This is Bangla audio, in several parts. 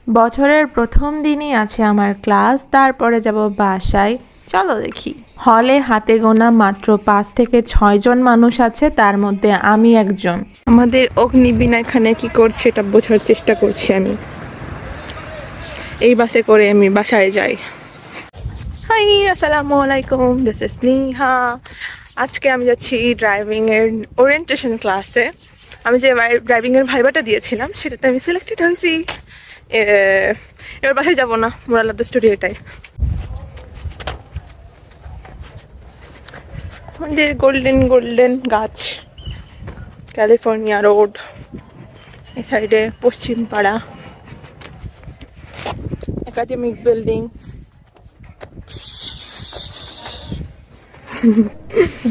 বছরের প্রথম দিনই আছে আমার ক্লাস, তারপরে যাব বাসায়। চলো দেখি। হলে হাতে গোনা মাত্র 5 থেকে 6 জন মানুষ আছে, তার মধ্যে আমি একজন। আমাদের অগ্নিবীণা এখানে কি করছে এটা বোঝার চেষ্টা করছি আমি। এই বাসে করে আমি বাসায় যাই। হাই, আসসালামু আলাইকুম, দিস ইজ নিহা। আজকে আমি যাচ্ছি ড্রাইভিংয়ের ওরিয়েন্টেশন ক্লাসে। আমি যে ড্রাইভিংয়ের ভাইবাটা দিয়েছিলাম সেটাতে আমি সিলেক্টেড হয়েছি। এবার বাসায় যাবো না, মোরাল অফ দ্য স্টোরি এটাই। আমাদের গোল্ডেন গোল্ডেন গাছ, ক্যালিফোর্নিয়া রোড, এই সাইডে পশ্চিম পাড়া, একাডেমিক বিল্ডিং।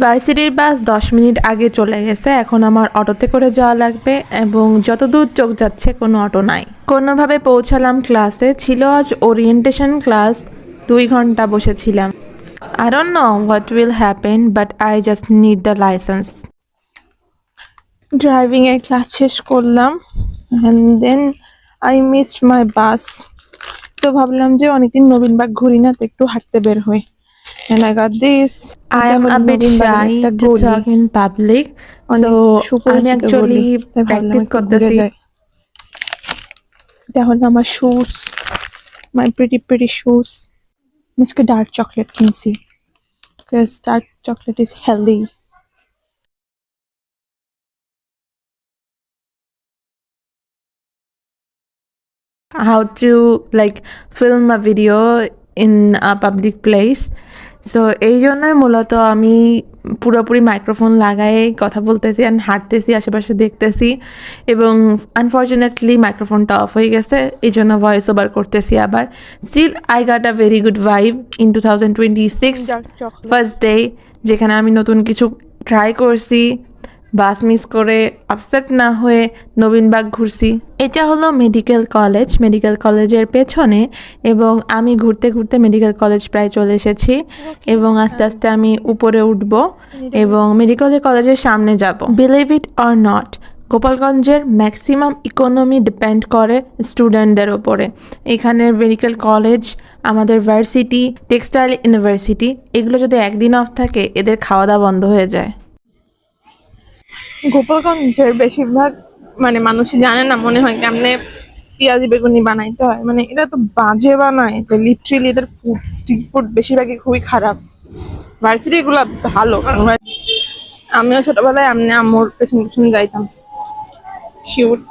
ভার্সিটির বাস 10 মিনিট আগে চলে গেছে, এখন আমার অটোতে করে যাওয়া লাগবে এবং যতদূর চোখ যাচ্ছে কোনো অটো নাই। কোনোভাবে পৌঁছালাম ক্লাসে। ছিল আজ ওরিয়েন্টেশন ক্লাস, 2 ঘন্টা বসেছিলাম। I don't know what will happen, but I just need the license. Driving এর ক্লাস শেষ করলাম and then I missed my bus. So ভাবলাম যে অনেকদিন নবীনবাগ ঘুরি না, তো একটু হাঁটতে বের হই। And I got this. I am a bit shy to talk in public, so আমি actually practice করতেছি। এটা হলো আমার shoes, my pretty shoes. আজকে ডার্ক চকলেট কিনছি because dark chocolate is healthy. How to like film a video in a public place. So এই জন্যই মূলত আমি পুরোপুরি মাইক্রোফোন লাগাই কথা বলতেছি আর হাঁটতেছি, আশেপাশে দেখতেছি, এবং আনফর্চুনেটলি মাইক্রোফোনটা অফ হয়ে গেছে, এই জন্য ভয়েস ওভার করতেছি আবার। Still I got a very good vibe in 2026 first day, যেখানে আমি নতুন কিছু ট্রাই করছি, বাস মিস করে আপসেট না হয়ে নবীনবাগ ঘুরছি। এটা হলো মেডিকেল কলেজ, মেডিকেল কলেজের পেছনে, এবং আমি ঘুরতে ঘুরতে মেডিকেল কলেজ প্রায় চলে এসেছি এবং আস্তে আস্তে আমি উপরে উঠব এবং মেডিকেল কলেজের সামনে যাব। বিলিভ ইট অর নট, গোপালগঞ্জের ম্যাক্সিমাম ইকোনমি ডিপেন্ড করে স্টুডেন্টদের ওপরে। এখানের মেডিকেল কলেজ, আমাদের ভার্সিটি, টেক্সটাইল ইউনিভার্সিটি, এগুলো যদি একদিন অফ থাকে এদের খাওয়া দাওয়া বন্ধ হয়ে যায়। গোপালগঞ্জের বেশিরভাগ মানুষই জানে না মনে হয় কেমনে পেঁয়াজি বেগুনি বানাইতে হয়। এরা তো বাজে বানায়, লিটারেলি এদের ফুড, স্ট্রিট ফুড বেশিরভাগই খুবই খারাপ। ভার্সিটি এগুলো ভালো, কারণ আমিও ছোটবেলায় আম্মুর পেছনে পেছনে যাইতাম। কিউট।